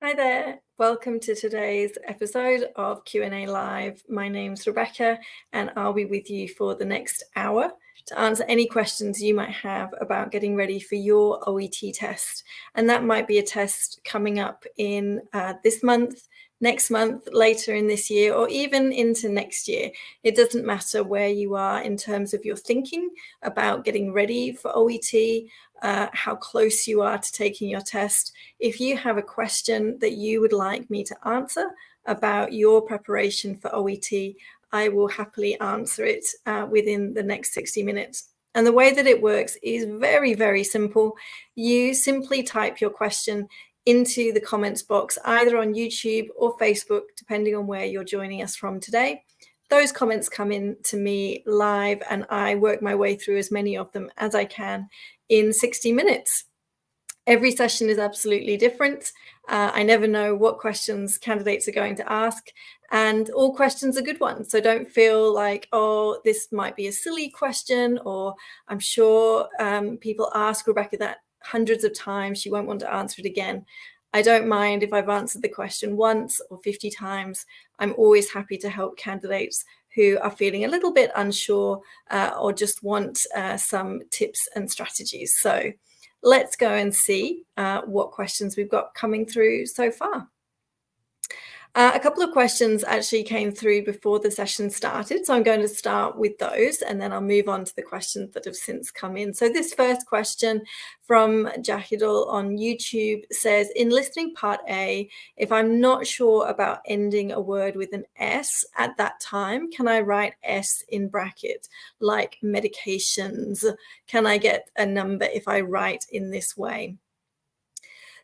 Hi there. Welcome to today's episode of Q&A Live. My name's Rebecca and I'll be with you for the next hour to answer any questions you might have about getting ready for your OET test. And that might be a test coming up in this month, next month, later in this year, or even into next year. It doesn't matter where you are in terms of your thinking about getting ready for OET, how close you are to taking your test. If you have a question that you would like me to answer about your preparation for OET, I will happily answer it within the next 60 minutes. And the way that it works is very, very simple. You simply type your question into the comments box, either on YouTube or Facebook, depending on where you're joining us from today. Those comments come in to me live and I work my way through as many of them as I can in 60 minutes. Every session is absolutely different. I never know what questions candidates are going to ask, and all questions are good ones. So don't feel like, oh, this might be a silly question, or I'm sure people ask Rebecca that hundreds of times, she won't want to answer it again. I don't mind if I've answered the question once or 50 times. I'm always happy to help candidates who are feeling a little bit unsure or just want some tips and strategies. So let's go and see what questions we've got coming through so far. A couple of questions actually came through before the session started, so I'm going to start with those and then I'll move on to the questions that have since come in. So this first question from Jahidul on YouTube says, in listening part A, if I'm not sure about ending a word with an S at that time, can I write S in bracket, like medications? Can I get a number if I write in this way?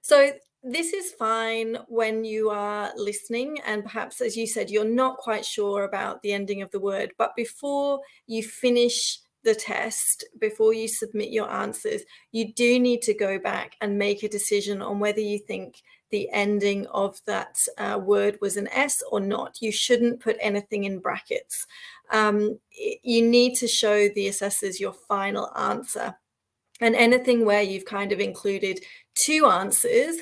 So this is fine when you are listening and perhaps, as you said, you're not quite sure about the ending of the word, but before you finish the test, before you submit your answers, you do need to go back and make a decision on whether you think the ending of that word was an S or not. You shouldn't put anything in brackets. You need to show the assessors your final answer. And anything where you've kind of included two answers,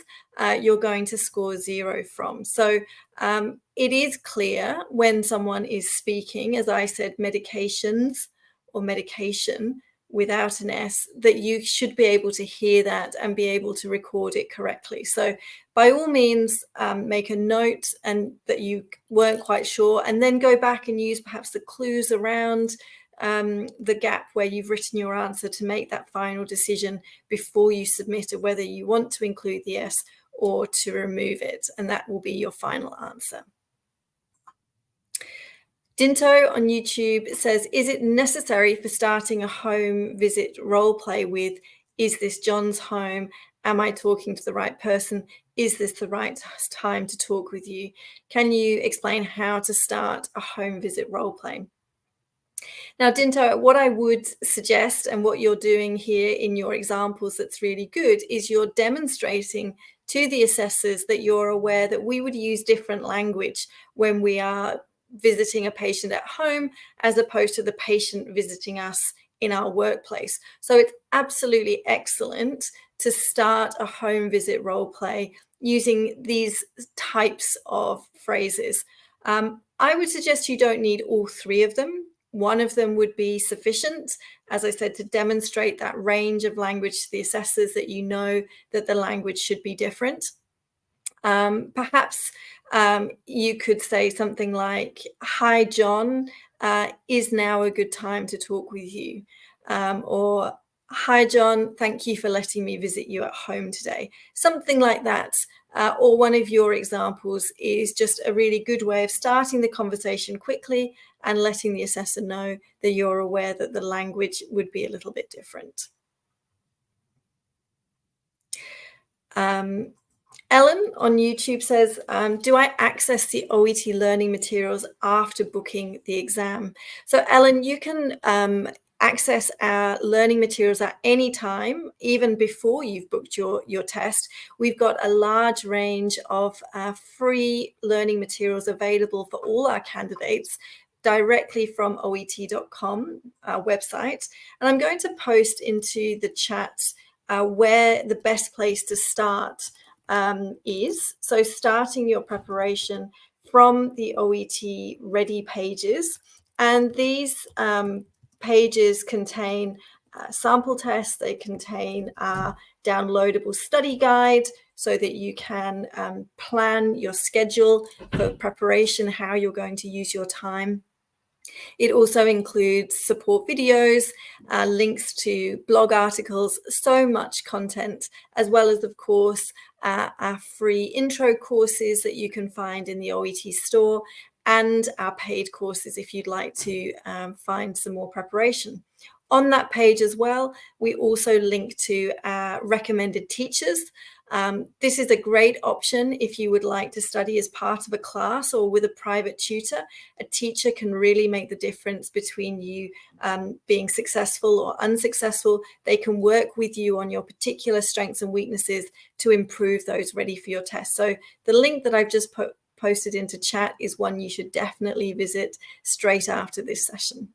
you're going to score 0 from. So it is clear when someone is speaking, as I said, medications or medication without an S, that you should be able to hear that and be able to record it correctly. So by all means, make a note and that you weren't quite sure, and then go back and use perhaps the clues around the gap where you've written your answer to make that final decision before you submit it, whether you want to include the S or to remove it, and that will be your final answer. Dinto on YouTube says, is it necessary for starting a home visit role play with, is this John's home? Am I talking to the right person? Is this the right time to talk with you? Can you explain how to start a home visit role play? Now, Dinto, what I would suggest and what you're doing here in your examples that's really good is you're demonstrating to the assessors that you're aware that we would use different language when we are visiting a patient at home as opposed to the patient visiting us in our workplace. So it's absolutely excellent to start a home visit role play using these types of phrases. I would suggest you don't need all three of them. One of them would be sufficient, as I said, to demonstrate that range of language to the assessors that you know that the language should be different. Perhaps you could say something like, hi, John, is now a good time to talk with you? Or, hi, John, thank you for letting me visit you at home today. Something like that. Or one of your examples is just a really good way of starting the conversation quickly and letting the assessor know that you're aware that the language would be a little bit different. Ellen on YouTube says, do I access the OET learning materials after booking the exam? So Ellen, you can access our learning materials at any time, even before you've booked your test. We've got a large range of free learning materials available for all our candidates directly from oet.com website. And I'm going to post into the chat where the best place to start is. So starting your preparation from the OET ready pages. And these pages contain sample tests, they contain a downloadable study guide so that you can plan your schedule for preparation, how you're going to use your time. It also includes support videos, links to blog articles, so much content, as well as, of course, our free intro courses that you can find in the OET store, and our paid courses if you'd like to find some more preparation. On that page as well, we also link to our recommended teachers. This is a great option if you would like to study as part of a class or with a private tutor. A teacher can really make the difference between you being successful or unsuccessful. They can work with you on your particular strengths and weaknesses to improve those ready for your test. So the link that I've just posted into chat is one you should definitely visit straight after this session.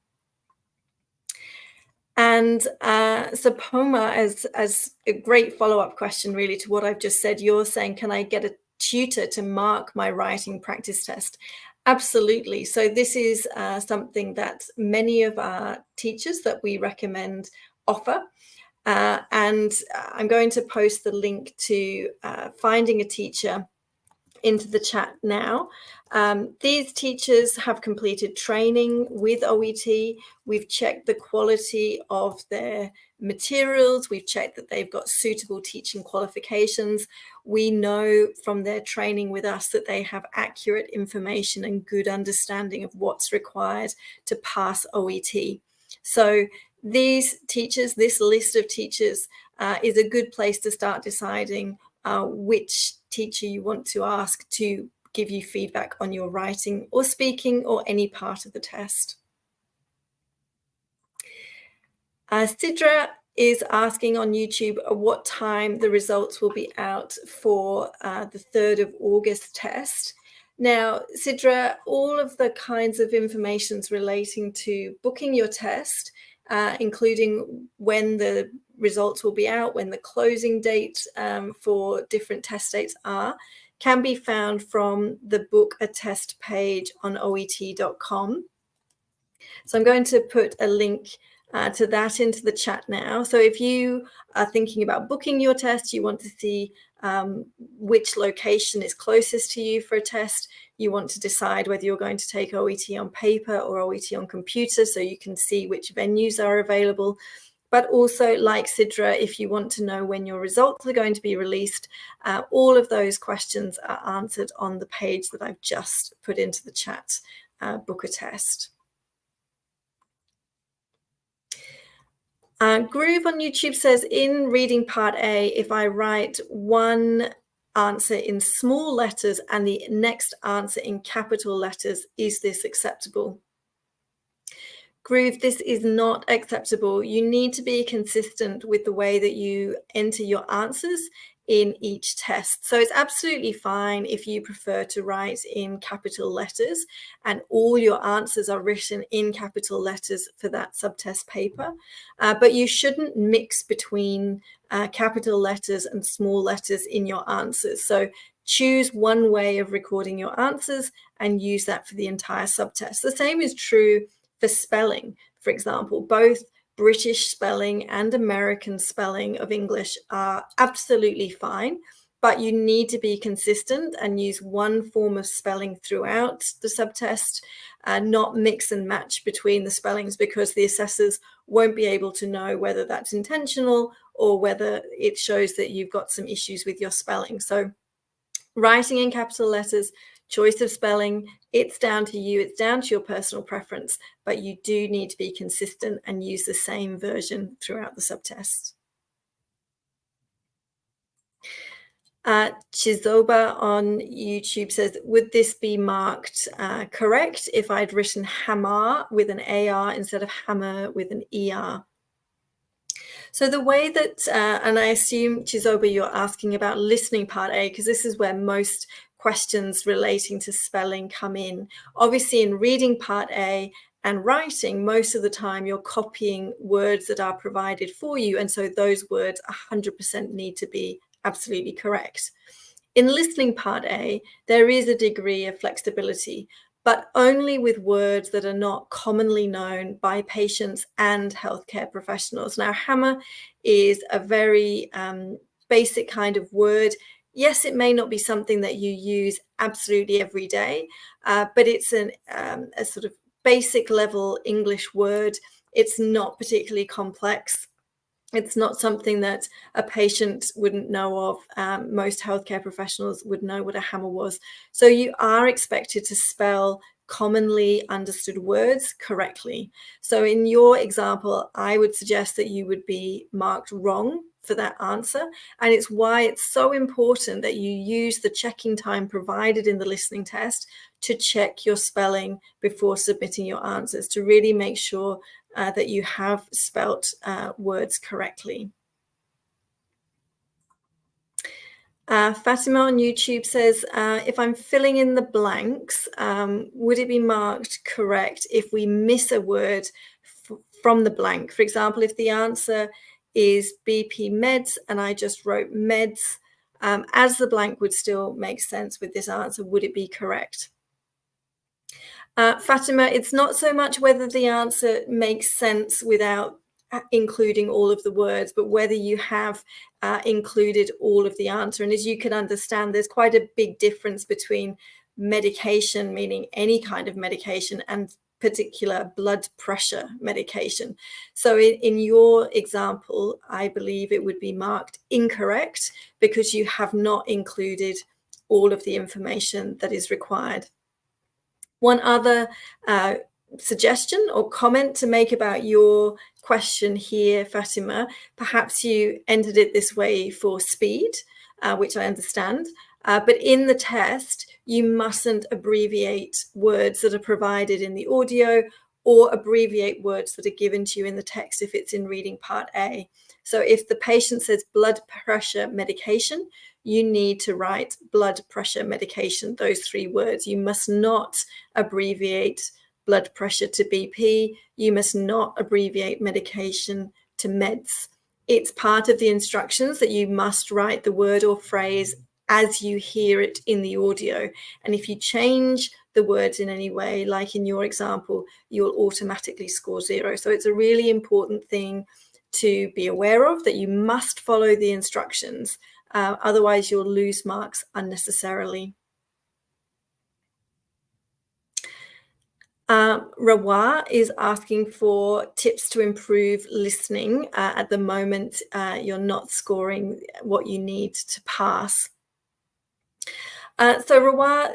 And Sapoma, as a great follow-up question really to what I've just said, you're saying, can I get a tutor to mark my writing practice test? Absolutely. So this is something that many of our teachers that we recommend offer. And I'm going to post the link to finding a teacher into the chat now. These teachers have completed training with OET. We've checked the quality of their materials. We've checked that they've got suitable teaching qualifications. We know from their training with us that they have accurate information and good understanding of what's required to pass OET. So these teachers, this list of teachers, is a good place to start deciding which teacher you want to ask to give you feedback on your writing or speaking or any part of the test. Sidra is asking on YouTube what time the results will be out for the 3rd of August test. Now, Sidra, all of the kinds of informations relating to booking your test, including when the results will be out, when the closing date for different test dates are, can be found from the Book a Test page on OET.com. So I'm going to put a link to that into the chat now. So if you are thinking about booking your test, you want to see which location is closest to you for a test, you want to decide whether you're going to take OET on paper or OET on computer so you can see which venues are available. But also, like Sidra, if you want to know when your results are going to be released, all of those questions are answered on the page that I've just put into the chat, Book a Test. Groove on YouTube says, in reading part A, if I write one answer in small letters and the next answer in capital letters, is this acceptable? Groove, this is not acceptable. You need to be consistent with the way that you enter your answers in each test. So it's absolutely fine if you prefer to write in capital letters and all your answers are written in capital letters for that subtest paper, but you shouldn't mix between capital letters and small letters in your answers. So choose one way of recording your answers and use that for the entire subtest. The same is true for spelling. For example, both British spelling and American spelling of English are absolutely fine, but you need to be consistent and use one form of spelling throughout the subtest, not mix and match between the spellings, because the assessors won't be able to know whether that's intentional or whether it shows that you've got some issues with your spelling. So writing in capital letters, choice of spelling, it's down to you, it's down to your personal preference, but you do need to be consistent and use the same version throughout the subtest. Chizoba on YouTube says, would this be marked correct if I'd written hammer with an AR instead of hammer with an ER? So the way that, and I assume, Chizoba, you're asking about listening part A, because this is where most questions relating to spelling come in. Obviously, in reading part A and writing, most of the time you're copying words that are provided for you, and so those words 100% need to be absolutely correct. In listening part A, there is a degree of flexibility, but only with words that are not commonly known by patients and healthcare professionals. Now, hammer is a very basic kind of word. Yes, it may not be something that you use absolutely every day, but it's a sort of basic level English word. It's not particularly complex. It's not something that a patient wouldn't know of. Most healthcare professionals would know what a hammer was. So you are expected to spell commonly understood words correctly. So in your example, I would suggest that you would be marked wrong for that answer. And it's why it's so important that you use the checking time provided in the listening test to check your spelling before submitting your answers, to really make sure that you have spelt words correctly. Fatima on YouTube says, if I'm filling in the blanks, would it be marked correct if we miss a word from the blank? For example, if the answer is BP meds and I just wrote meds, as the blank would still make sense with this answer, would it be correct? Fatima, it's not so much whether the answer makes sense without including all of the words, but whether you have included all of the answer. And as you can understand, there's quite a big difference between medication, meaning any kind of medication, and particular blood pressure medication. So in your example, I believe it would be marked incorrect because you have not included all of the information that is required. One other suggestion or comment to make about your question here, Fatima, perhaps you entered it this way for speed, which I understand, but in the test, you mustn't abbreviate words that are provided in the audio or abbreviate words that are given to you in the text if it's in reading part A. So if the patient says blood pressure medication, you need to write blood pressure medication, those 3 words. You must not abbreviate blood pressure to BP. You must not abbreviate medication to meds. It's part of the instructions that you must write the word or phrase as you hear it in the audio. And if you change the words in any way, like in your example, you'll automatically score 0. So it's a really important thing to be aware of, that you must follow the instructions. Otherwise, you'll lose marks unnecessarily. Rawa is asking for tips to improve listening. At the moment, you're not scoring what you need to pass. So Rawa,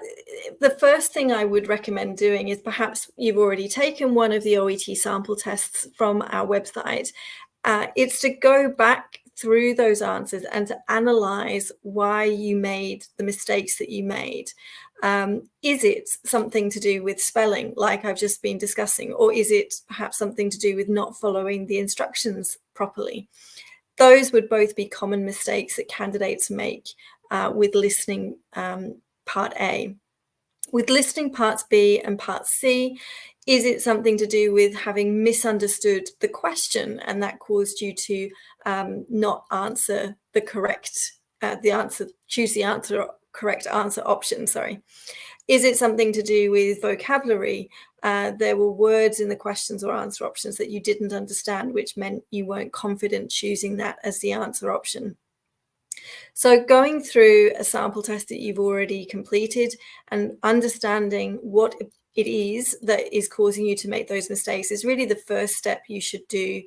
the first thing I would recommend doing is, perhaps you've already taken one of the OET sample tests from our website. It's to go back through those answers and to analyze why you made the mistakes that you made. Is it something to do with spelling, like I've just been discussing, or is it perhaps something to do with not following the instructions properly? Those would both be common mistakes that candidates make with listening part A. With listening parts B and part C, is it something to do with having misunderstood the question and that caused you to not answer the correct, choose the correct answer option, sorry. Is it something to do with vocabulary? There were words in the questions or answer options that you didn't understand, which meant you weren't confident choosing that as the answer option. So going through a sample test that you've already completed and understanding what it is that is causing you to make those mistakes is really the first step you should do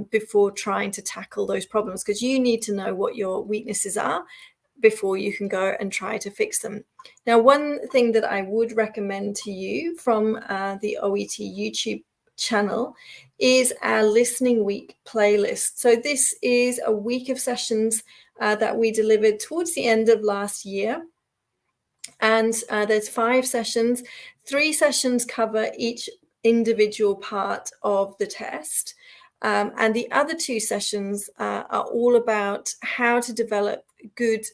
before trying to tackle those problems, because you need to know what your weaknesses are before you can go and try to fix them. Now, one thing that I would recommend to you from the OET YouTube channel is our Listening Week playlist. So this is a week of sessions that we delivered towards the end of last year. And there's 5 sessions. 3 sessions cover each individual part of the test. And the other 2 sessions are all about how to develop good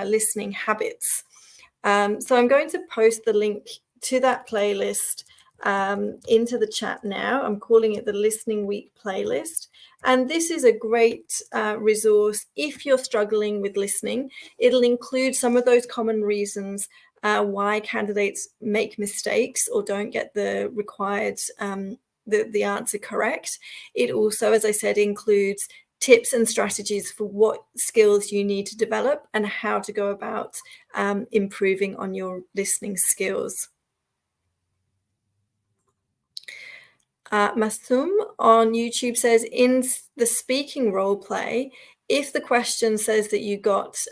listening habits. So I'm going to post the link to that playlist into the chat now. I'm calling it the Listening Week playlist. And this is a great resource if you're struggling with listening. It'll include some of those common reasons why candidates make mistakes or don't get the required the answer correct. It also, as I said, includes tips and strategies for what skills you need to develop and how to go about improving on your listening skills. Masum on YouTube says, in the speaking role play, if the question says that you got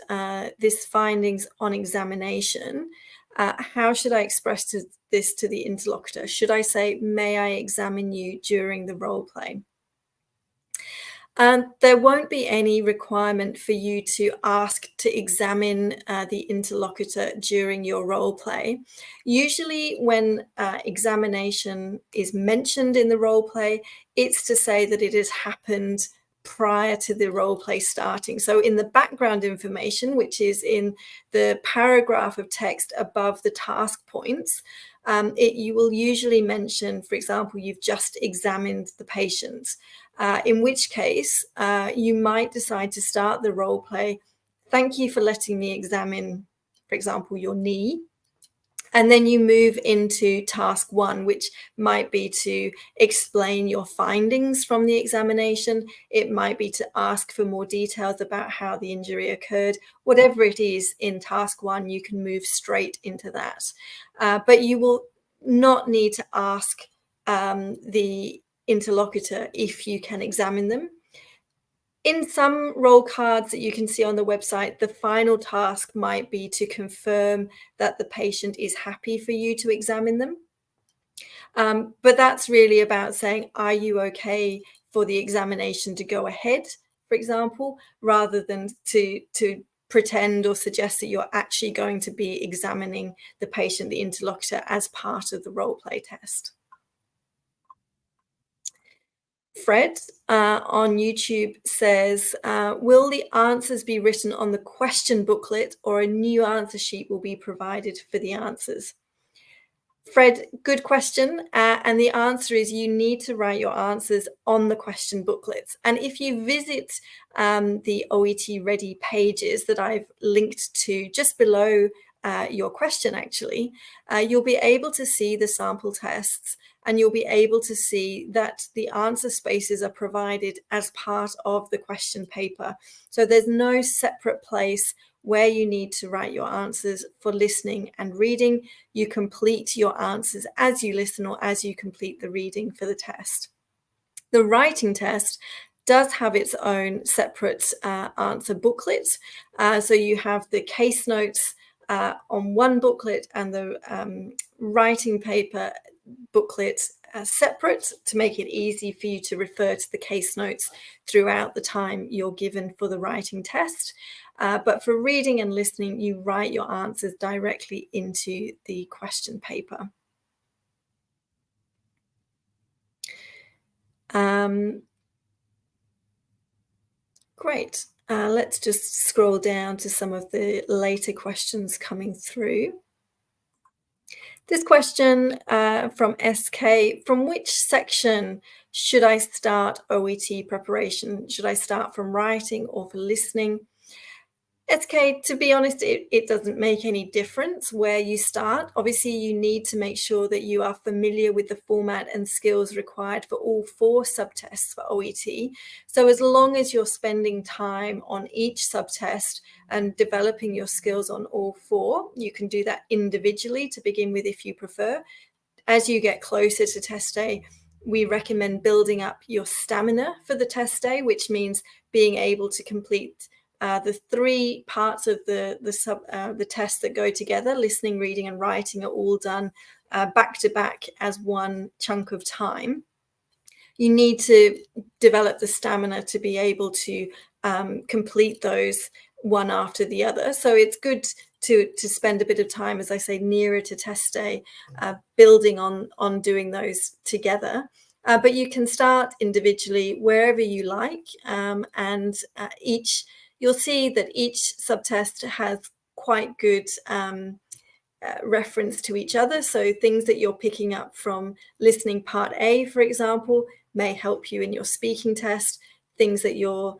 this findings on examination, how should I express this to the interlocutor? Should I say, may I examine you during the role play? There won't be any requirement for you to ask to examine the interlocutor during your role play. Usually when examination is mentioned in the role play, it's to say that it has happened prior to the role play starting. So in the background information, which is in the paragraph of text above the task points, you will usually mention, for example, you've just examined the patient. In which case, you might decide to start the role play. Thank you for letting me examine, for example, your knee. And then you move into task one, which might be to explain your findings from the examination. It might be to ask for more details about how the injury occurred. Whatever it is in task one, you can move straight into that. But you will not need to ask the interlocutor if you can examine them. In some role cards that you can see on the website, the final task might be to confirm that the patient is happy for you to examine them. But that's really about saying, are you okay for the examination to go ahead, for example, rather than to pretend or suggest that you're actually going to be examining the patient, the interlocutor, as part of the role play test. Fred on YouTube says, will the answers be written on the question booklet or a new answer sheet will be provided for the answers? Fred, good question. And the answer is you need to write your answers on the question booklets. And if you visit the OET Ready pages that I've linked to just below your question, actually, you'll be able to see the sample tests and you'll be able to see that the answer spaces are provided as part of the question paper. So there's no separate place where you need to write your answers for listening and reading. You complete your answers as you listen or as you complete the reading for the test. The writing test does have its own separate answer booklet. So you have the case notes on one booklet and the writing paper booklet separate to make it easy for you to refer to the case notes throughout the time you're given for the writing test. But for reading and listening, you write your answers directly into the question paper. Great. Let's just scroll down to some of the later questions coming through. This question from SK, from which section should I start OET preparation? Should I start from writing or for listening? SK, to be honest, it doesn't make any difference where you start. Obviously, you need to make sure that you are familiar with the format and skills required for all 4 subtests for OET. So as long as you're spending time on each subtest and developing your skills on all 4, you can do that individually to begin with if you prefer. As you get closer to test day, we recommend building up your stamina for the test day, which means being able to complete the 3 parts of the test that go together, listening, reading, and writing, are all done back to back as one chunk of time. You need to develop the stamina to be able to complete those one after the other. So it's good to spend a bit of time, as I say, nearer to test day, building on doing those together. But you can start individually wherever you like, and you'll see that each subtest has quite good reference to each other. So things that you're picking up from listening part A, for example, may help you in your speaking test. Things that you're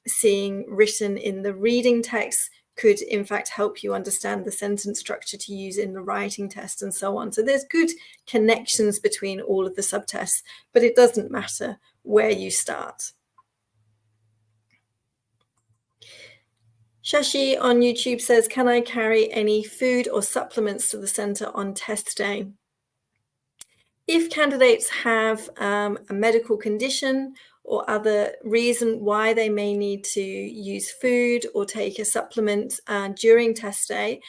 seeing written in the reading text could in fact help you understand the sentence structure to use in the writing test, and so on. So there's good connections between all of the subtests, but it doesn't matter where you start. Shashi on YouTube says, can I carry any food or supplements to the centre on test day? If candidates have a medical condition or other reason why they may need to use food or take a supplement during test day,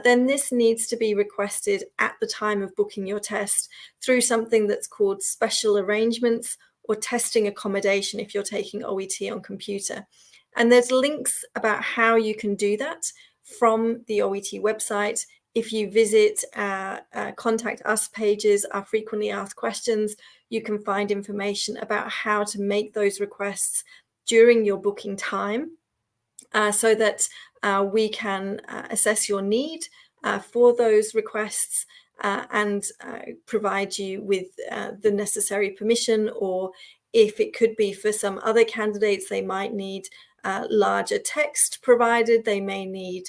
then this needs to be requested at the time of booking your test through something that's called special arrangements or testing accommodation if you're taking OET on computer. And there's links about how you can do that from the OET website. If you visit contact us pages, our frequently asked questions, you can find information about how to make those requests during your booking time so that we can assess your need for those requests and provide you with the necessary permission, or if it could be for some other candidates, they might need larger text provided, they may need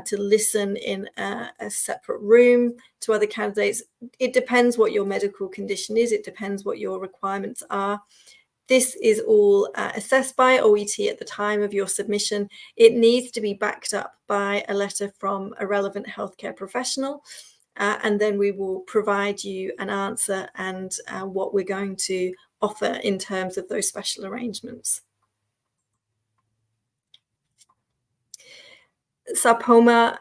to listen in a separate room to other candidates. It depends what your medical condition is. It depends what your requirements are. This is all assessed by OET at the time of your submission. It needs to be backed up by a letter from a relevant healthcare professional, and then we will provide you an answer and what we're going to offer in terms of those special arrangements. Sapoma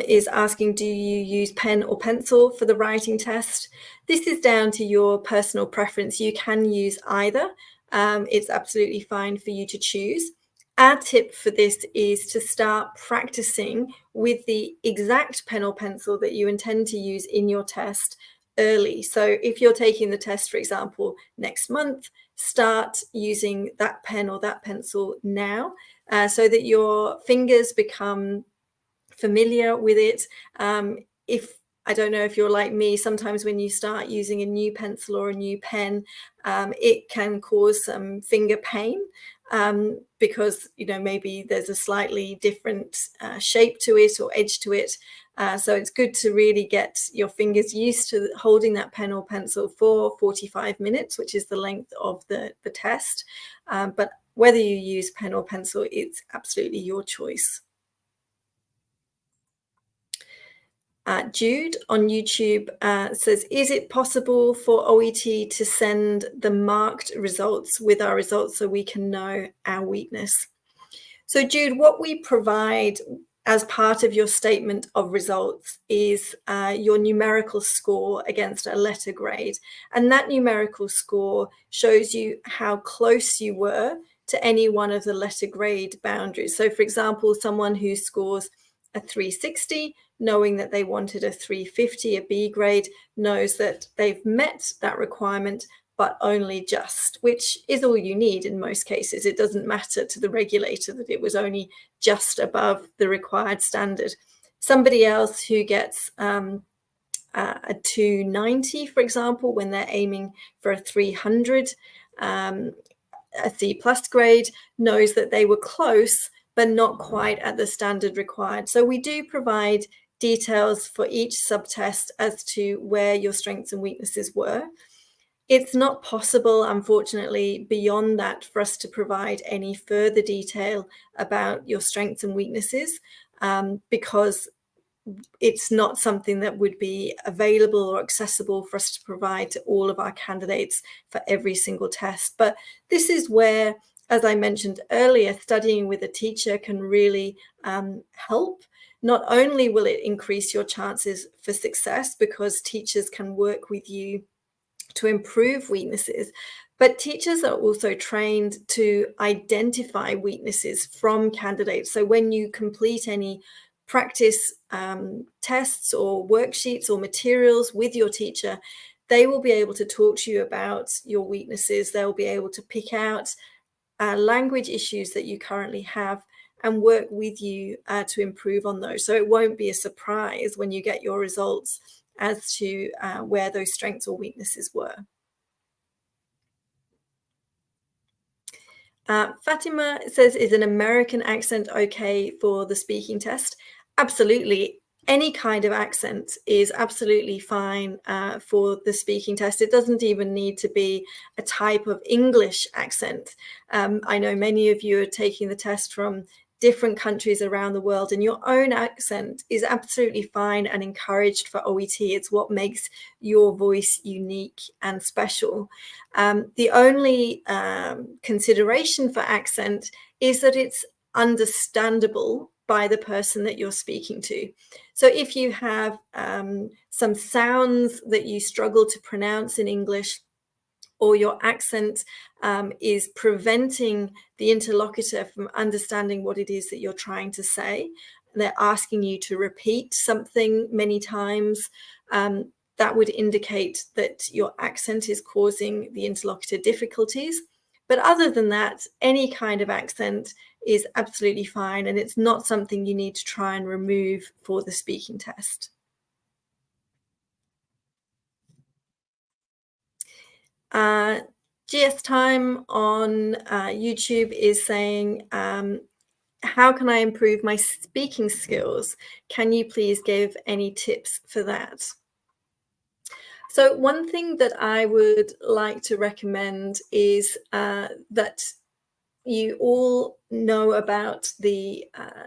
is asking, do you use pen or pencil for the writing test? This is down to your personal preference. You can use either. It's absolutely fine for you to choose. Our tip for this is to start practicing with the exact pen or pencil that you intend to use in your test early. So if you're taking the test, for example, next month, start using that pen or that pencil now so that your fingers become familiar with it. If I don't know if you're like me, sometimes when you start using a new pencil or a new pen, it can cause some finger pain because, you know, maybe there's a slightly different shape to it or edge to it. So it's good to really get your fingers used to holding that pen or pencil for 45 minutes, which is the length of the test. But whether you use pen or pencil, it's absolutely your choice. Jude on YouTube says, is it possible for OET to send the marked results with our results so we can know our weakness? So Jude, what we provide as part of your statement of results is your numerical score against a letter grade. And that numerical score shows you how close you were to any one of the letter grade boundaries. So for example, someone who scores a 360, knowing that they wanted a 350, a B grade, knows that they've met that requirement, but only just, which is all you need in most cases. It doesn't matter to the regulator that it was only just above the required standard. Somebody else who gets a 290, for example, when they're aiming for a 300, a C plus grade, knows that they were close, but not quite at the standard required. So we do provide details for each subtest as to where your strengths and weaknesses were. It's not possible, unfortunately, beyond that for us to provide any further detail about your strengths and weaknesses because it's not something that would be available or accessible for us to provide to all of our candidates for every single test. But this is where, as I mentioned earlier, studying with a teacher can really help. Not only will it increase your chances for success because teachers can work with you to improve weaknesses, but teachers are also trained to identify weaknesses from candidates. So when you complete any practice tests or worksheets or materials with your teacher, they will be able to talk to you about your weaknesses. They'll be able to pick out language issues that you currently have and work with you to improve on those. So it won't be a surprise when you get your results as to where those strengths or weaknesses were. Fatima says, is an American accent okay for the speaking test? Absolutely. Any kind of accent is absolutely fine for the speaking test. It doesn't even need to be a type of English accent. I know many of you are taking the test from different countries around the world, and your own accent is absolutely fine and encouraged for OET. It's what makes your voice unique and special. The only consideration for accent is that it's understandable by the person that you're speaking to. So if you have some sounds that you struggle to pronounce in English, or your accent is preventing the interlocutor from understanding what it is that you're trying to say, they're asking you to repeat something many times, that would indicate that your accent is causing the interlocutor difficulties. But other than that, any kind of accent is absolutely fine, and it's not something you need to try and remove for the speaking test. GS Time on YouTube is saying, how can I improve my speaking skills? Can you please give any tips for that? So one thing that I would like to recommend is that you all know about the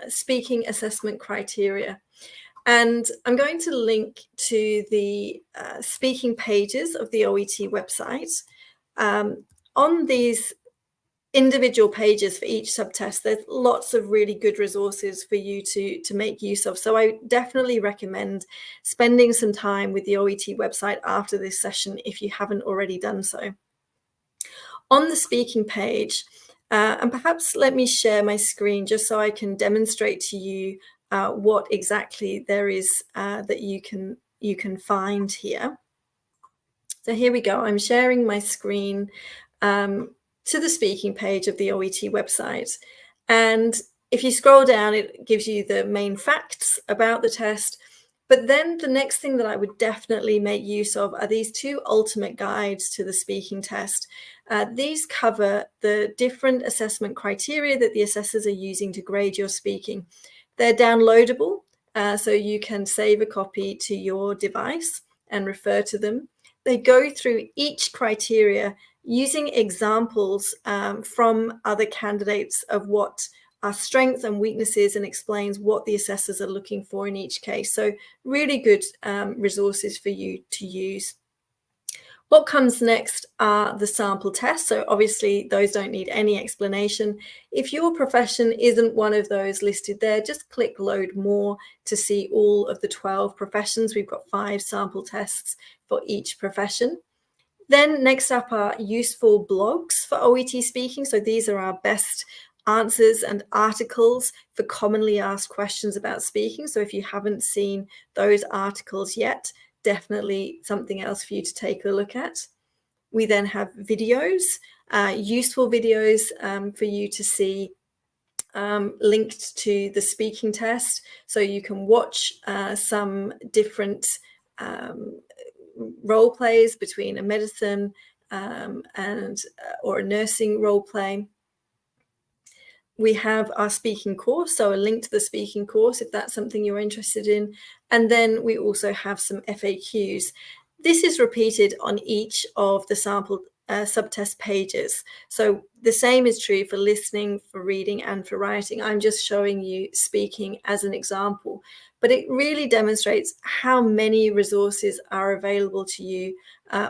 speaking assessment criteria. And I'm going to link to the speaking pages of the OET website. On these individual pages for each subtest, there's lots of really good resources for you to make use of. So I definitely recommend spending some time with the OET website after this session if you haven't already done so. On the speaking page, and perhaps let me share my screen just so I can demonstrate to you what exactly there is that you can find here. So here we go. I'm sharing my screen to the speaking page of the OET website. And if you scroll down, it gives you the main facts about the test. But then the next thing that I would definitely make use of are these two ultimate guides to the speaking test. These cover the different assessment criteria that the assessors are using to grade your speaking. They're downloadable, so you can save a copy to your device and refer to them. They go through each criteria using examples from other candidates of what are strengths and weaknesses, and explains what the assessors are looking for in each case. So really good resources for you to use. What comes next are the sample tests. So obviously those don't need any explanation. If your profession isn't one of those listed there, just click load more to see all of the 12 professions. We've got 5 sample tests for each profession. Then next up are useful blogs for OET speaking. So these are our best answers and articles for commonly asked questions about speaking. So if you haven't seen those articles yet, definitely something else for you to take a look at. We then have videos, useful videos for you to see linked to the speaking test. So you can watch some different role plays between a medicine or a nursing role play. We have our speaking course, so a link to the speaking course if that's something you're interested in. And then we also have some FAQs. This is repeated on each of the sample subtest pages. So the same is true for listening, for reading, and for writing. I'm just showing you speaking as an example, but it really demonstrates how many resources are available to you,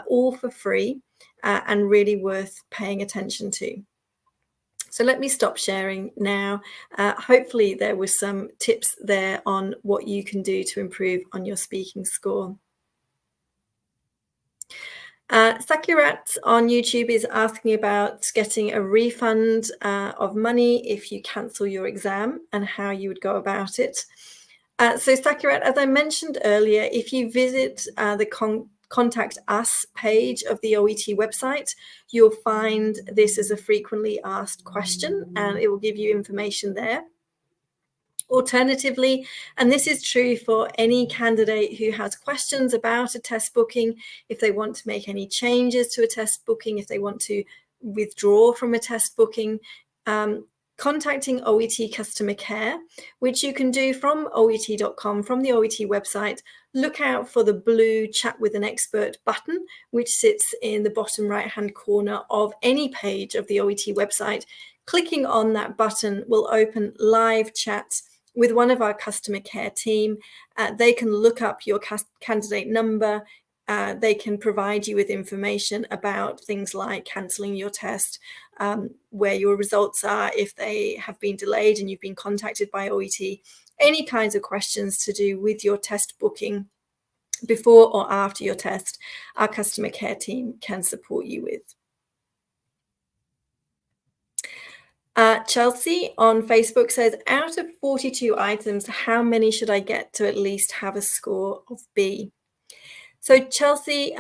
all for free, and really worth paying attention to. So let me stop sharing now. Hopefully there were some tips there on what you can do to improve on your speaking score. Sakurat on YouTube is asking about getting a refund of money if you cancel your exam and how you would go about it. So Sakurat, as I mentioned earlier, if you visit the Contact Us page of the OET website, you'll find this as a frequently asked question, and it will give you information there. Alternatively, and this is true for any candidate who has questions about a test booking, if they want to make any changes to a test booking, if they want to withdraw from a test booking, contacting OET customer care, which you can do from oet.com, from the OET website. Look out for the blue chat with an expert button, which sits in the bottom right-hand corner of any page of the OET website. Clicking on that button will open live chat with one of our customer care team. They can look up your candidate number. They can provide you with information about things like cancelling your test, where your results are, if they have been delayed and you've been contacted by OET, any kinds of questions to do with your test booking before or after your test, our customer care team can support you with. Chelsea on Facebook says, out of 42 items, how many should I get to at least have a score of B? So Chelsea,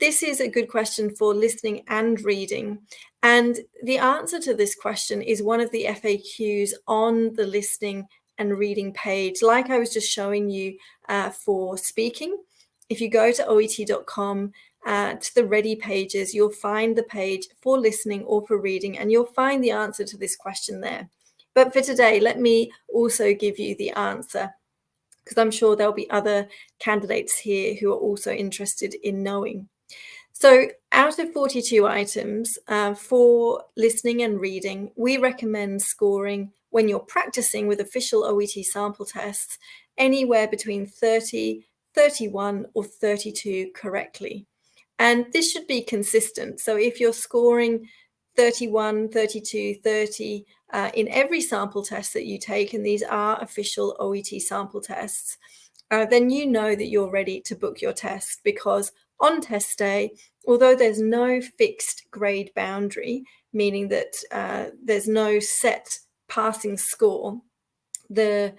this is a good question for listening and reading. And the answer to this question is one of the FAQs on the listening and reading page, like I was just showing you for speaking. If you go to oet.com, to the ready pages, you'll find the page for listening or for reading, and you'll find the answer to this question there. But for today, let me also give you the answer, because I'm sure there'll be other candidates here who are also interested in knowing. So out of 42 items for listening and reading, we recommend scoring, when you're practicing with official OET sample tests, anywhere between 30, 31 or 32 correctly. And this should be consistent. So if you're scoring 31, 32, 30 in every sample test that you take, and these are official OET sample tests, then you know that you're ready to book your test, because on test day, although there's no fixed grade boundary, meaning that there's no set passing score, the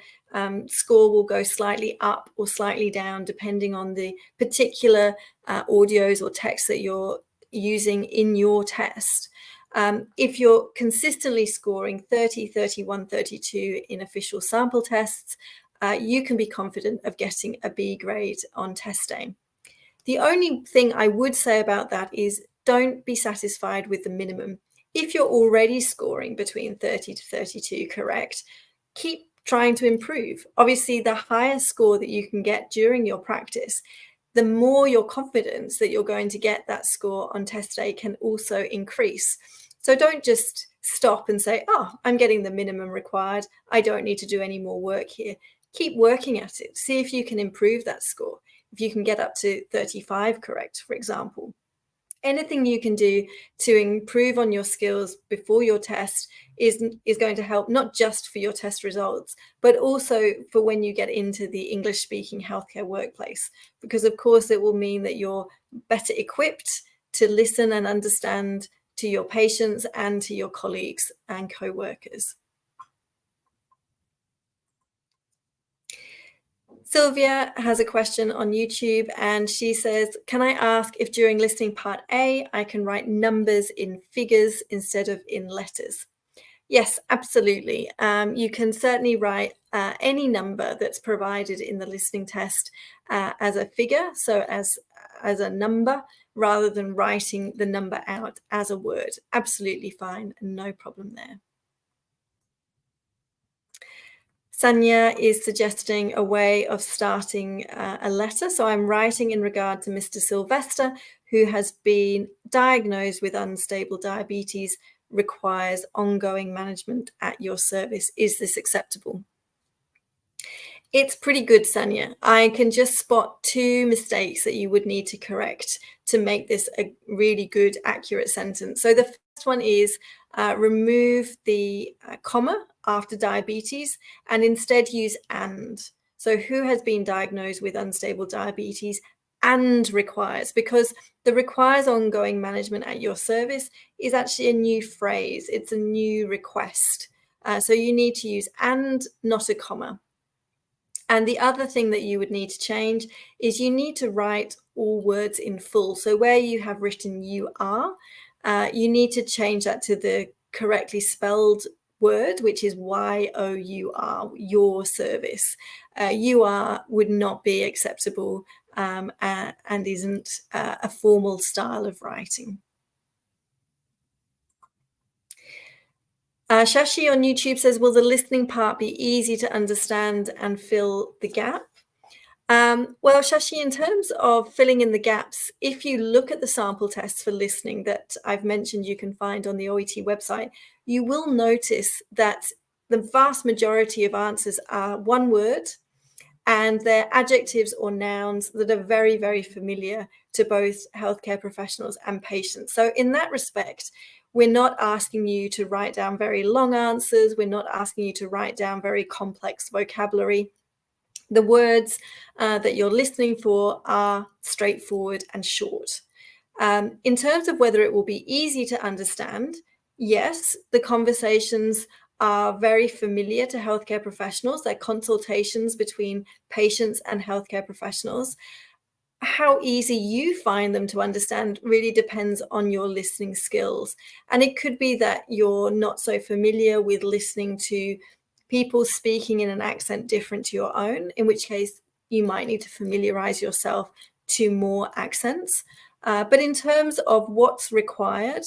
score will go slightly up or slightly down depending on the particular audios or text that you're using in your test. If you're consistently scoring 30, 31, 32 in official sample tests, you can be confident of getting a B grade on test day. The only thing I would say about that is don't be satisfied with the minimum. If you're already scoring between 30 to 32 correct, keep trying to improve. Obviously, the higher score that you can get during your practice, the more your confidence that you're going to get that score on test day can also increase. So don't just stop and say, oh, I'm getting the minimum required, I don't need to do any more work here. Keep working at it. See if you can improve that score. If you can get up to 35 correct, for example. Anything you can do to improve on your skills before your test is going to help, not just for your test results, but also for when you get into the English-speaking healthcare workplace, because of course it will mean that you're better equipped to listen and understand to your patients and to your colleagues and co-workers. Sylvia has a question on YouTube, and she says, can I ask if during listening part A, I can write numbers in figures instead of in letters? Yes, absolutely. You can certainly write any number that's provided in the listening test as a figure, so as a number, rather than writing the number out as a word. Absolutely fine, no problem there. Sanya is suggesting a way of starting a letter. So I'm writing in regard to Mr. Sylvester, who has been diagnosed with unstable diabetes, requires ongoing management at your service. Is this acceptable? It's pretty good, Sanya. I can just spot 2 mistakes that you would need to correct to make this a really good, accurate sentence. So the first one is remove the comma after diabetes and instead use and. So who has been diagnosed with unstable diabetes and requires, because the requires ongoing management at your service is actually a new phrase. It's a new request. So you need to use and, not a comma. And the other thing that you would need to change is you need to write all words in full. So where you have written you are, you need to change that to the correctly spelled word, which is YOUR, your service. UR would not be acceptable and isn't a formal style of writing. Shashi on YouTube says, will the listening part be easy to understand and fill the gap? Well, Shashi, in terms of filling in the gaps, if you look at the sample tests for listening that I've mentioned you can find on the OET website, you will notice that the vast majority of answers are one word, and they're adjectives or nouns that are very, very familiar to both healthcare professionals and patients. So in that respect, we're not asking you to write down very long answers. We're not asking you to write down very complex vocabulary. The words that you're listening for are straightforward and short. In terms of whether it will be easy to understand, yes, the conversations are very familiar to healthcare professionals. They're consultations between patients and healthcare professionals. How easy you find them to understand really depends on your listening skills. And it could be that you're not so familiar with listening to people speaking in an accent different to your own, in which case you might need to familiarize yourself to more accents. But in terms of what's required,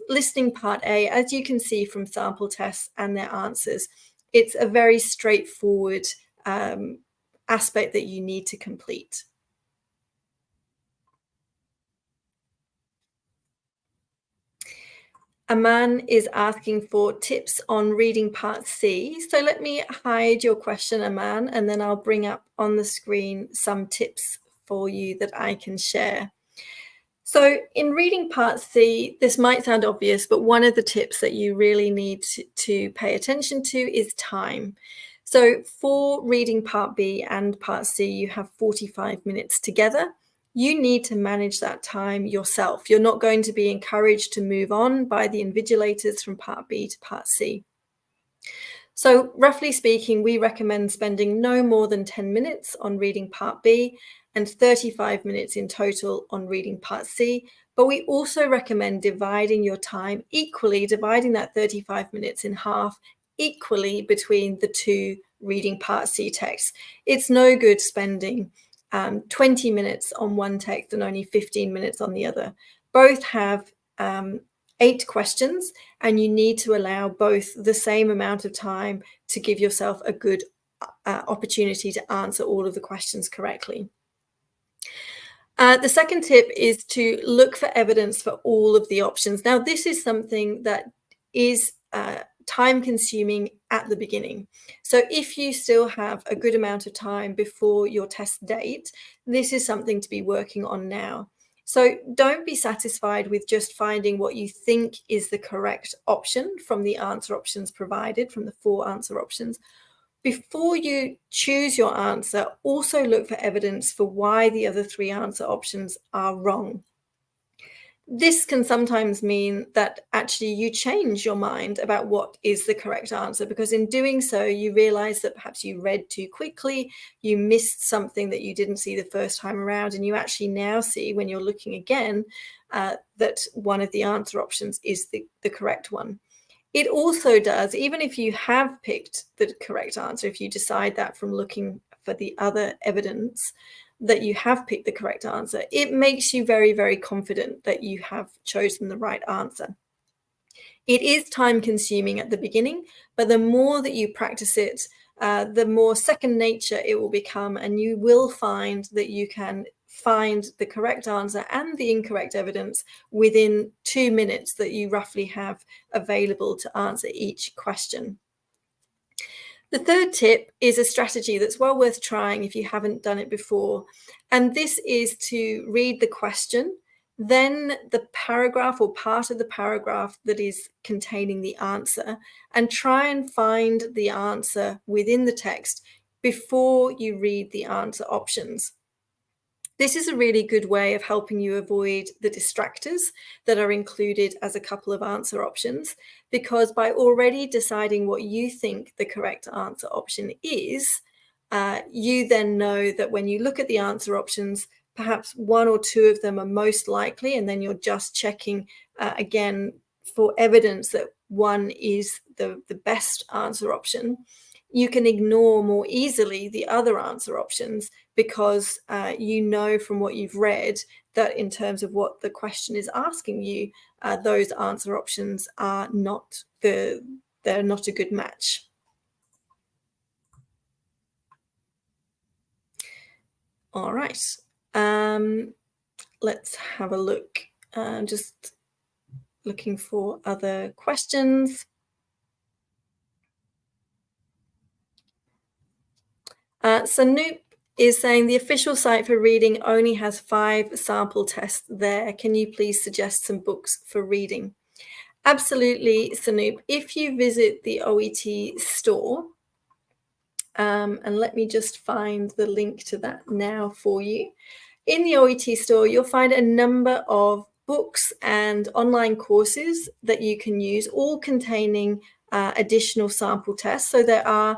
listening part A, as you can see from sample tests and their answers, it's a very straightforward aspect that you need to complete. Aman is asking for tips on reading part C. So let me hide your question, Aman, and then I'll bring up on the screen some tips for you that I can share. So in reading part C, this might sound obvious, but one of the tips that you really need to pay attention to is time. So for reading part B and part C, you have 45 minutes together. You need to manage that time yourself. You're not going to be encouraged to move on by the invigilators from part B to part C. So roughly speaking, we recommend spending no more than 10 minutes on reading part B and 35 minutes in total on reading part C. But we also recommend dividing your time equally, dividing that 35 minutes in half equally between the two reading part C texts. It's no good spending 20 minutes on one text and only 15 minutes on the other. Both have 8 questions, and you need to allow both the same amount of time to give yourself a good opportunity to answer all of the questions correctly. The second tip is to look for evidence for all of the options. Now, this is something that is time consuming at the beginning. So if you still have a good amount of time before your test date, this is something to be working on now. So don't be satisfied with just finding what you think is the correct option from the answer options provided, from the 4 answer options. Before you choose your answer, also look for evidence for why the other 3 answer options are wrong. This can sometimes mean that actually you change your mind about what is the correct answer, because in doing so, you realize that perhaps you read too quickly, you missed something that you didn't see the first time around, and you actually now see when you're looking again that one of the answer options is the correct one. It also does, even if you have picked the correct answer, if you decide that from looking for the other evidence, that you have picked the correct answer, it makes you very, very confident that you have chosen the right answer. It is time consuming at the beginning, but the more that you practice it, the more second nature it will become, and you will find that you can find the correct answer and the incorrect evidence within 2 minutes that you roughly have available to answer each question. The third tip is a strategy that's well worth trying if you haven't done it before. And this is to read the question, then the paragraph or part of the paragraph that is containing the answer, and try and find the answer within the text before you read the answer options. This is a really good way of helping you avoid the distractors that are included as a couple of answer options, because by already deciding what you think the correct answer option is, you then know that when you look at the answer options, perhaps 1 or 2 of them are most likely, and then you're just checking again for evidence that one is the best answer option, you can ignore more easily the other answer options because you know from what you've read that in terms of what the question is asking you, those answer options are not they're not a good match. All right. Let's have a look. Just looking for other questions. Sanoop is saying the official site for reading only has 5 sample tests there. Can you please suggest some books for reading? Absolutely, Sanoop. If you visit the OET store, and let me just find the link to that now for you. In the OET store, you'll find a number of books and online courses that you can use, all containing additional sample tests. So there are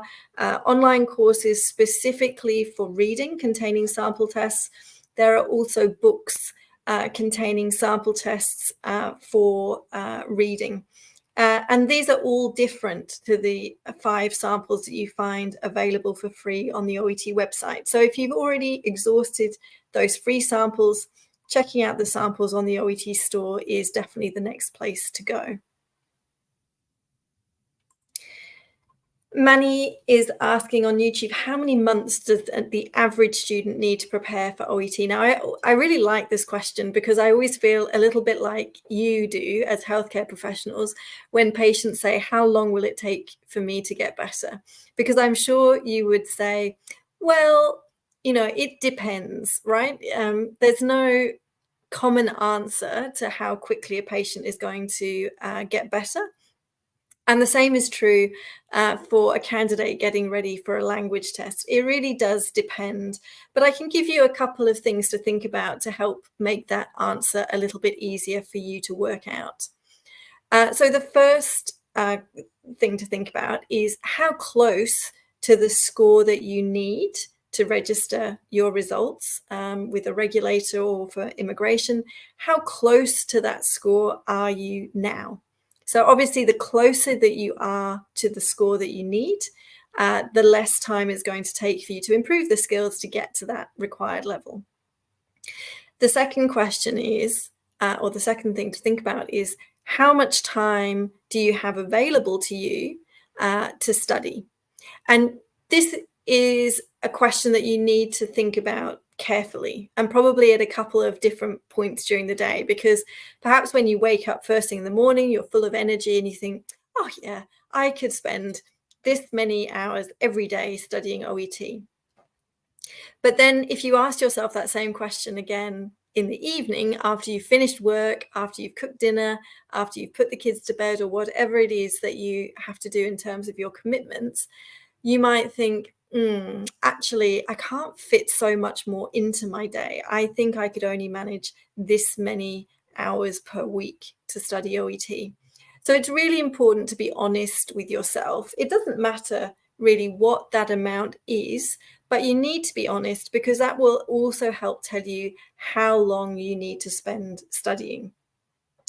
online courses specifically for reading containing sample tests. There are also books containing sample tests for reading. And these are all different to the 5 samples that you find available for free on the OET website. So if you've already exhausted those free samples, checking out the samples on the OET store is definitely the next place to go. Manny is asking on YouTube, how many months does the average student need to prepare for OET? Now, I really like this question because I always feel a little bit like you do as healthcare professionals when patients say, how long will it take for me to get better? Because I'm sure you would say, well, it depends, right? There's no common answer to how quickly a patient is going to get better. And the same is true for a candidate getting ready for a language test. It really does depend, but I can give you a couple of things to think about to help make that answer a little bit easier for you to work out. So the first thing to think about is how close to the score that you need to register your results with a regulator or for immigration. How close to that score are you now? So obviously, the closer that you are to the score that you need, the less time it's going to take for you to improve the skills to get to that required level. The second question is, or the second thing to think about is, how much time do you have available to you to study? And this is a question that you need to think about carefully and probably at a couple of different points during the day, because perhaps when you wake up first thing in the morning, you're full of energy and you think, oh yeah, I could spend this many hours every day studying OET. But then if you ask yourself that same question again in the evening, after you've finished work, after you've cooked dinner, after you've put the kids to bed, or whatever it is that you have to do in terms of your commitments, you might think, actually, I can't fit so much more into my day. I think I could only manage this many hours per week to study OET. So it's really important to be honest with yourself. It doesn't matter really what that amount is, but you need to be honest because that will also help tell you how long you need to spend studying.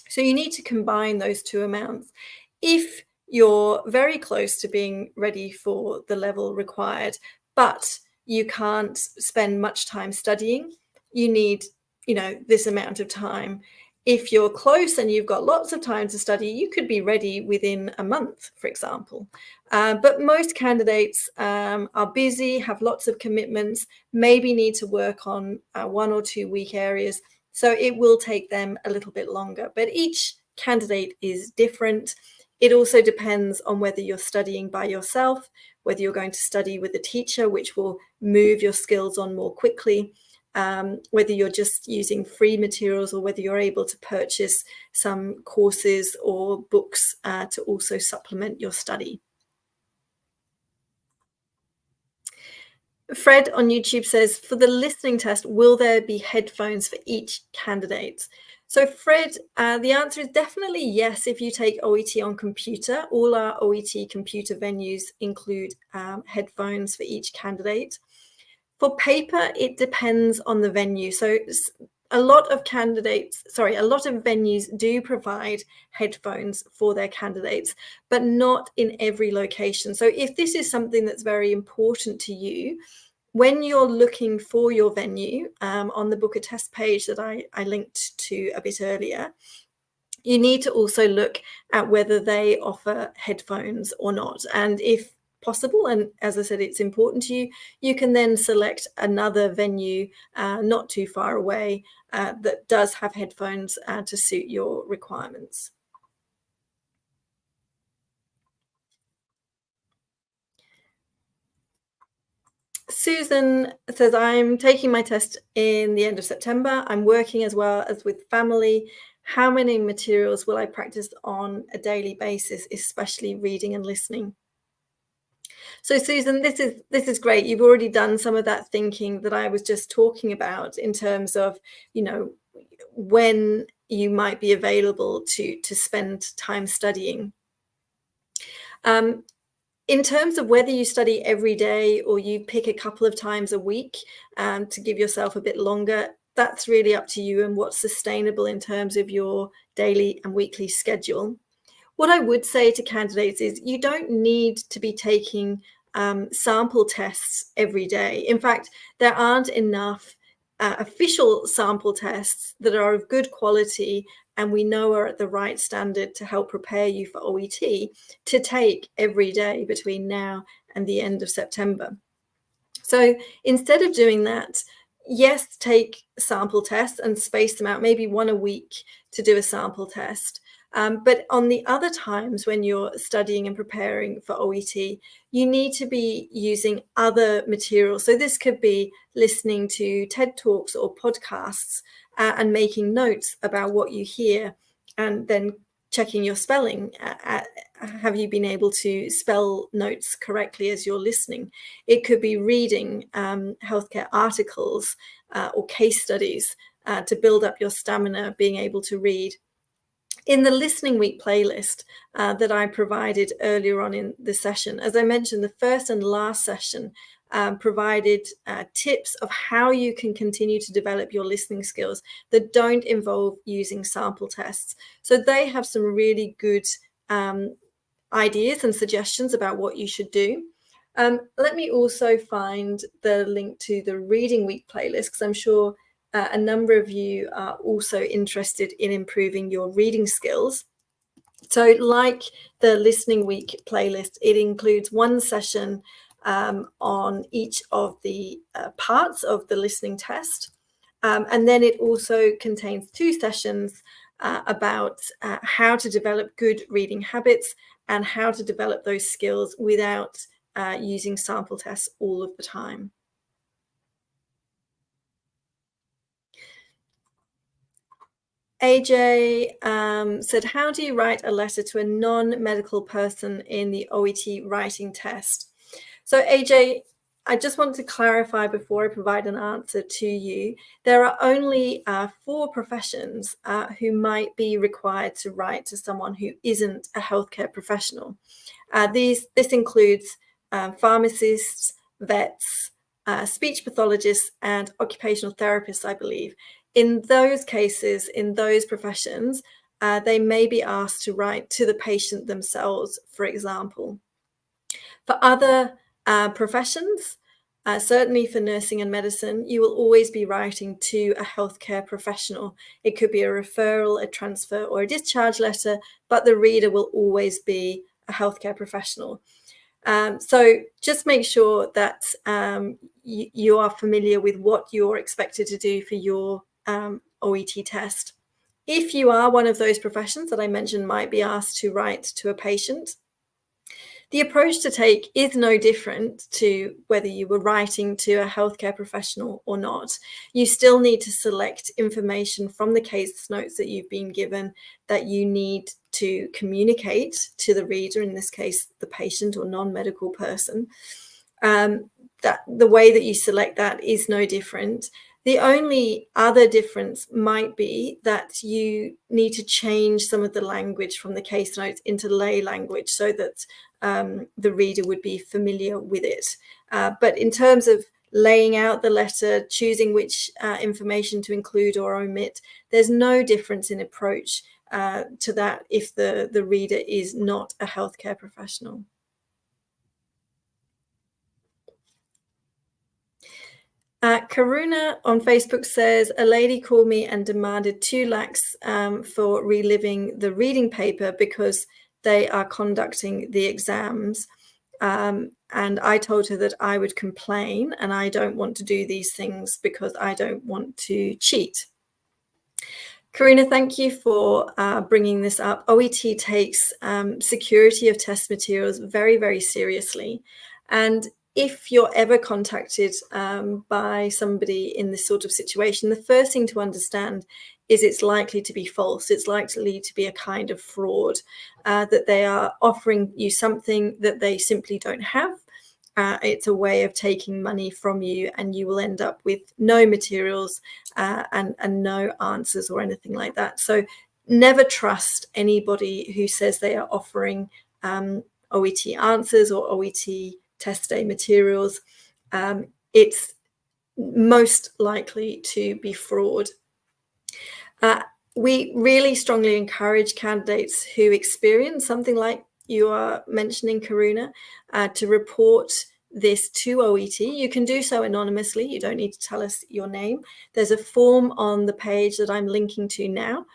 So you need to combine those two amounts. If you're very close to being ready for the level required, but you can't spend much time studying, you need, this amount of time. If you're close and you've got lots of time to study, you could be ready within a month, for example. But most candidates are busy, have lots of commitments, maybe need to work on 1 or 2 week areas. So it will take them a little bit longer. But each candidate is different. It also depends on whether you're studying by yourself, whether you're going to study with a teacher, which will move your skills on more quickly, whether you're just using free materials or whether you're able to purchase some courses or books to also supplement your study. Fred on YouTube says, for the listening test, will there be headphones for each candidate? So Fred, the answer is definitely yes. If you take OET on computer, all our OET computer venues include headphones for each candidate. For paper, it depends on the venue. So a lot of venues do provide headphones for their candidates, but not in every location. So if this is something that's very important to you, when you're looking for your venue, on the Book a Test page that I linked to a bit earlier, you need to also look at whether they offer headphones or not. And if possible, and as I said, it's important to you, you can then select another venue not too far away that does have headphones to suit your requirements. Susan says, I'm taking my test in the end of September. I'm working as well as with family. How many materials will I practice on a daily basis, especially reading and listening? So Susan, this is great. You've already done some of that thinking that I was just talking about in terms of, when you might be available to spend time studying. In terms of whether you study every day or you pick a couple of times a week to give yourself a bit longer, that's really up to you and what's sustainable in terms of your daily and weekly schedule. What I would say to candidates is you don't need to be taking sample tests every day. In fact, there aren't enough official sample tests that are of good quality and we know are at the right standard to help prepare you for OET to take every day between now and the end of September. So instead of doing that, yes, take sample tests and space them out, maybe one a week to do a sample test. But on the other times when you're studying and preparing for OET, you need to be using other materials. So this could be listening to TED Talks or podcasts and making notes about what you hear and then checking your spelling. Have you been able to spell notes correctly as you're listening? It could be reading healthcare articles or case studies to build up your stamina, being able to read. In the Listening Week playlist that I provided earlier on in the session, as I mentioned, the first and last session provided tips of how you can continue to develop your listening skills that don't involve using sample tests. So they have some really good ideas and suggestions about what you should do. Let me also find the link to the Reading Week playlist, because I'm sure a number of you are also interested in improving your reading skills. So like the Listening Week playlist, it includes one session on each of the parts of the listening test. And then it also contains two sessions about how to develop good reading habits and how to develop those skills without using sample tests all of the time. AJ said, how do you write a letter to a non-medical person in the OET writing test? So AJ, I just want to clarify before I provide an answer to you, there are only 4 professions who might be required to write to someone who isn't a healthcare professional. This includes pharmacists, vets, speech pathologists, and occupational therapists, I believe. In those cases, in those professions, they may be asked to write to the patient themselves, for example. For other professions, certainly for nursing and medicine, you will always be writing to a healthcare professional. It could be a referral, a transfer, or a discharge letter, but the reader will always be a healthcare professional. So just make sure that you are familiar with what you're expected to do for your OET test. If you are one of those professions that I mentioned might be asked to write to a patient, the approach to take is no different to whether you were writing to a healthcare professional or not. You still need to select information from the case notes that you've been given that you need to communicate to the reader, in this case, the patient or non-medical person. That the way that you select that is no different. The only other difference might be that you need to change some of the language from the case notes into lay language so that the reader would be familiar with it. But in terms of laying out the letter, choosing which information to include or omit. There's no difference in approach to that if the reader is not a healthcare professional. Karuna on Facebook says, a lady called me and demanded 2 lakhs for reliving the reading paper because they are conducting the exams. And I told her that I would complain, and I don't want to do these things because I don't want to cheat. Karina, thank you for bringing this up. OET takes security of test materials very, very seriously. And if you're ever contacted by somebody in this sort of situation, the first thing to understand is it's likely to be false. It's likely to be a kind of fraud, that they are offering you something that they simply don't have. It's a way of taking money from you, and you will end up with no materials and no answers or anything like that. So never trust anybody who says they are offering OET answers or OET test day materials. It's most likely to be fraud. We really strongly encourage candidates who experience something like you are mentioning, Karuna, to report this to OET. You can do so anonymously. You don't need to tell us your name. There's a form on the page that I'm linking to now,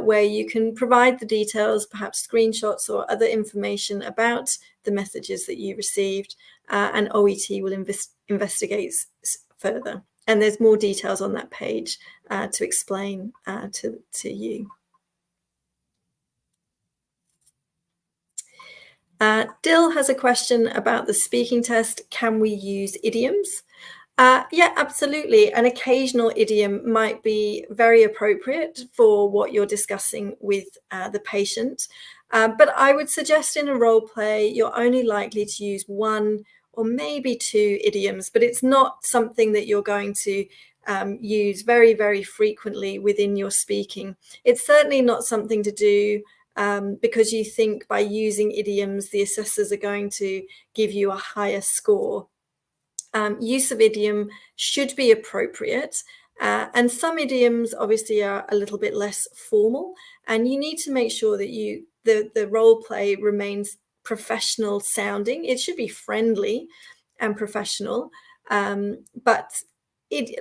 where you can provide the details, perhaps screenshots or other information about the messages that you received, and OET will investigate further. And there's more details on that page to explain to you. Dill has a question about the speaking test. Can we use idioms? Yeah, absolutely. An occasional idiom might be very appropriate for what you're discussing with the patient. But I would suggest in a role play, you're only likely to use 1 or maybe 2 idioms, but it's not something that you're going to use very, very frequently within your speaking. It's certainly not something to do because you think by using idioms, the assessors are going to give you a higher score. Use of idiom should be appropriate. And some idioms obviously are a little bit less formal, and you need to make sure that the role play remains professional sounding. It should be friendly and professional, but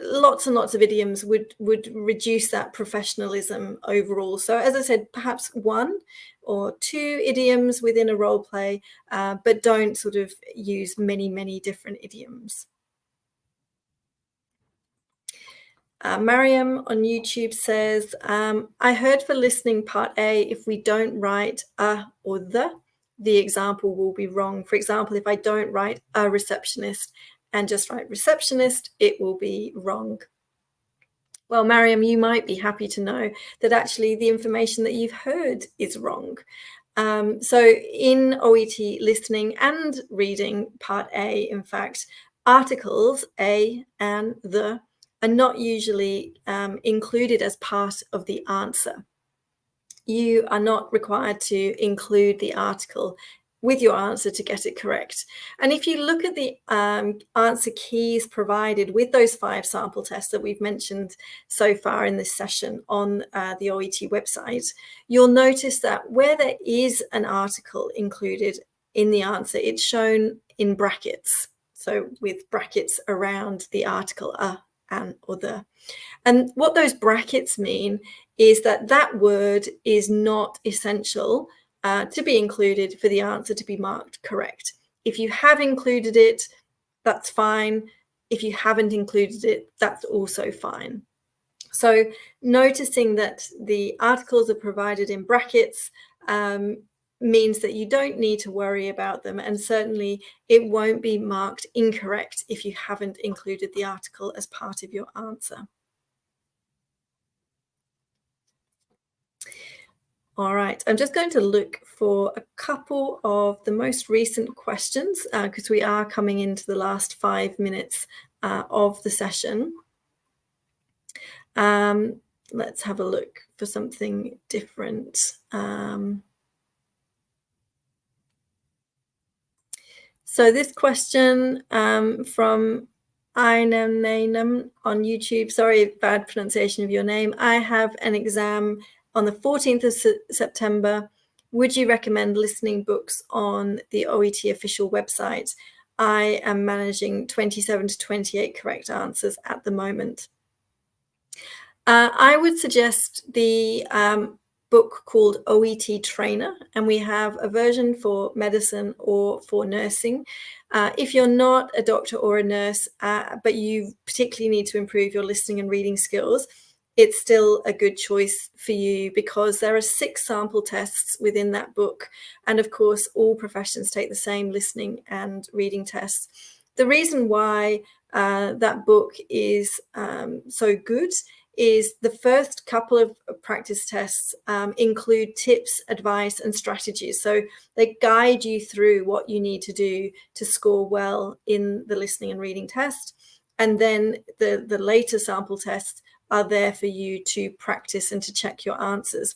lots and lots of idioms would reduce that professionalism overall. So as I said, perhaps 1 or 2 idioms within a role play, but don't sort of use many, many different idioms. Mariam on YouTube says, I heard for listening part A, if we don't write a or the example will be wrong. For example, if I don't write a receptionist and just write receptionist, it will be wrong. Well, Mariam, you might be happy to know that actually the information that you've heard is wrong. So in OET listening and reading part A, in fact, articles A and the are not usually included as part of the answer. You are not required to include the article with your answer to get it correct. And if you look at the answer keys provided with those 5 sample tests that we've mentioned so far in this session on the OET website, you'll notice that where there is an article included in the answer, it's shown in brackets. So with brackets around the article an, or the. And what those brackets mean is that that word is not essential to be included for the answer to be marked correct. If you have included it, that's fine. If you haven't included it, that's also fine. So noticing that the articles are provided in brackets means that you don't need to worry about them, and certainly it won't be marked incorrect if you haven't included the article as part of your answer. All right, I'm just going to look for a couple of the most recent questions because we are coming into the last 5 minutes of the session. Let's have a look for something different. So this question from Ainam on YouTube. Sorry, bad pronunciation of your name. I have an exam on the 14th of September. Would you recommend listening books on the OET official website? I am managing 27 to 28 correct answers at the moment. I would suggest the book called OET Trainer, and we have a version for medicine or for nursing. If you're not a doctor or a nurse, but you particularly need to improve your listening and reading skills, it's still a good choice for you because there are 6 sample tests within that book. And of course, all professions take the same listening and reading tests. The reason why that book is so good is the first couple of practice tests include tips, advice, and strategies. So they guide you through what you need to do to score well in the listening and reading test. And then the later sample tests are there for you to practice and to check your answers.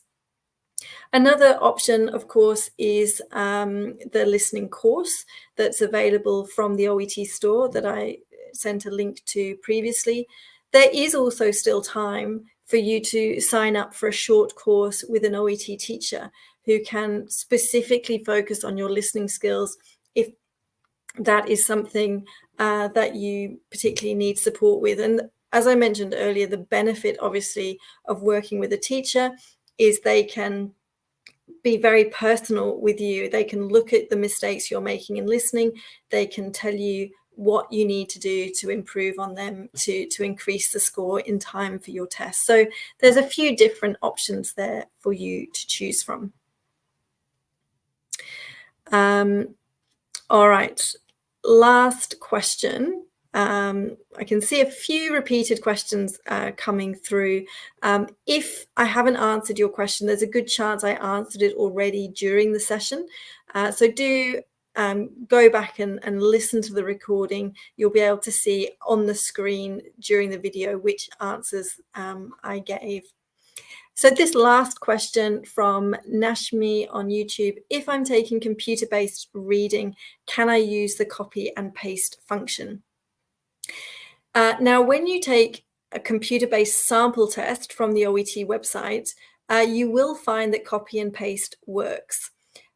Another option, of course, is the listening course that's available from the OET store that I sent a link to previously. There is also still time for you to sign up for a short course with an OET teacher who can specifically focus on your listening skills if that is something that you particularly need support with. And as I mentioned earlier, the benefit, obviously, of working with a teacher is they can be very personal with you. They can look at the mistakes you're making in listening. They can tell you what you need to do to improve on them to increase the score in time for your test. So there's a few different options there for you to choose from. All right, last question. I can see a few repeated questions coming through. If I haven't answered your question, there's a good chance I answered it already during the session. So do go back and listen to the recording. You'll be able to see on the screen during the video which answers I gave. So this last question from Nashmi on YouTube: if I'm taking computer-based reading, can I use the copy and paste function? Now, when you take a computer-based sample test from the OET website, you will find that copy and paste works.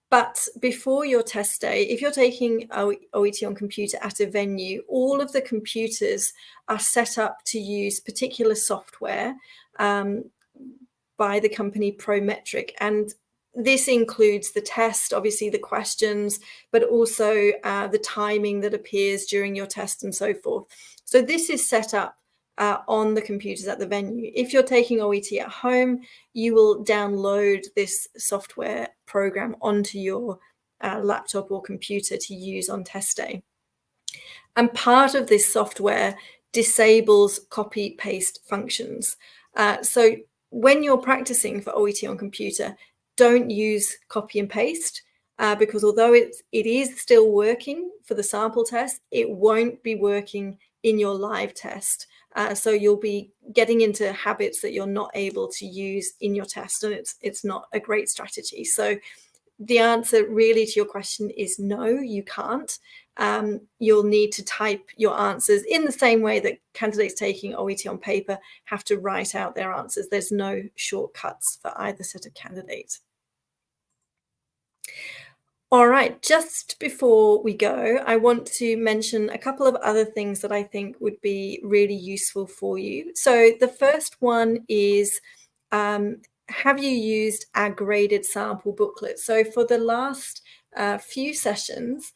But before your test day, if you're taking OET on computer at a venue, all of the computers are set up to use particular software by the company Prometric. And this includes the test, obviously the questions, but also the timing that appears during your test and so forth. So this is set up on the computers at the venue. If you're taking OET at home, you will download this software program onto your laptop or computer to use on test day. And part of this software disables copy paste functions. So when you're practicing for OET on computer, don't use copy and paste because although it is still working for the sample test, it won't be working in your live test. So you'll be getting into habits that you're not able to use in your test, and it's not a great strategy. So the answer really to your question is no, you can't. You'll need to type your answers in the same way that candidates taking OET on paper have to write out their answers. There's no shortcuts for either set of candidates. All right, just before we go, I want to mention a couple of other things that I think would be really useful for you. So the first one is, have you used our graded sample booklet? So for the last few sessions,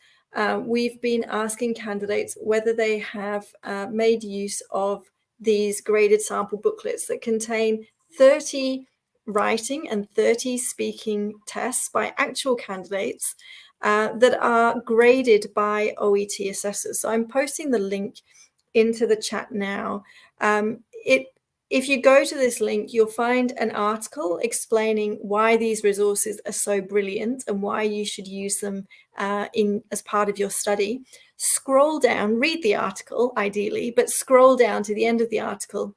we've been asking candidates whether they have made use of these graded sample booklets that contain 30 writing and 30 speaking tests by actual candidates that are graded by OET assessors. So I'm posting the link into the chat now. If you go to this link, you'll find an article explaining why these resources are so brilliant and why you should use them as part of your study. Scroll down, read the article ideally, but scroll down to the end of the article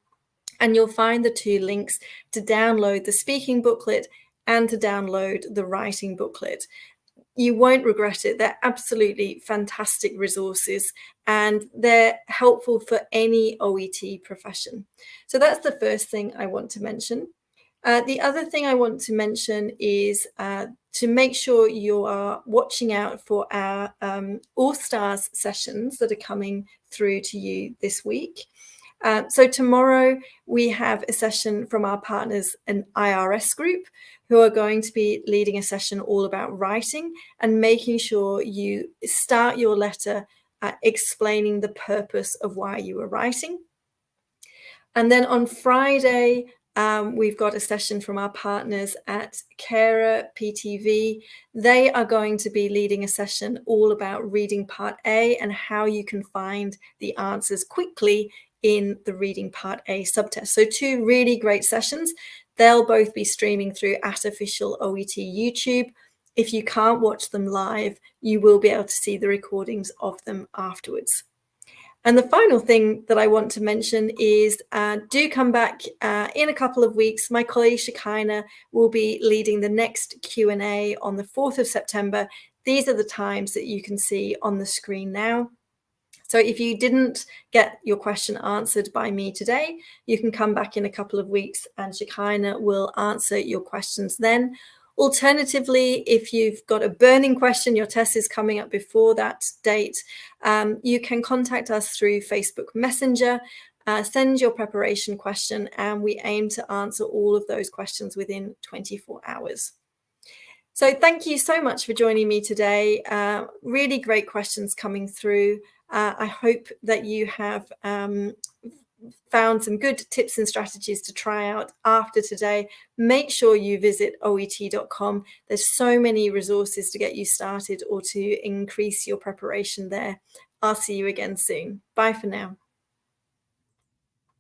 and you'll find the 2 links to download the speaking booklet and to download the writing booklet. You won't regret it. They're absolutely fantastic resources, and they're helpful for any OET profession. So that's the first thing I want to mention. The other thing I want to mention is to make sure you are watching out for our All Stars sessions that are coming through to you this week. So tomorrow we have a session from our partners, an IRS group, who are going to be leading a session all about writing and making sure you start your letter explaining the purpose of why you are writing. And then on Friday, we've got a session from our partners at Carer PTV. They are going to be leading a session all about reading part A and how you can find the answers quickly in the reading part A subtest. So 2 really great sessions. They'll both be streaming through at Official OET YouTube. If you can't watch them live, you will be able to see the recordings of them afterwards. And the final thing that I want to mention is do come back in a couple of weeks. My colleague Shekinah will be leading the next Q&A on the 4th of September. These are the times that you can see on the screen now. So if you didn't get your question answered by me today, you can come back in a couple of weeks and Shekinah will answer your questions then. Alternatively, if you've got a burning question, your test is coming up before that date, you can contact us through Facebook Messenger, send your preparation question, and we aim to answer all of those questions within 24 hours. So thank you so much for joining me today. Really great questions coming through. I hope that you have found some good tips and strategies to try out after today. Make sure you visit oet.com. There's so many resources to get you started or to increase your preparation there. I'll see you again soon. Bye for now.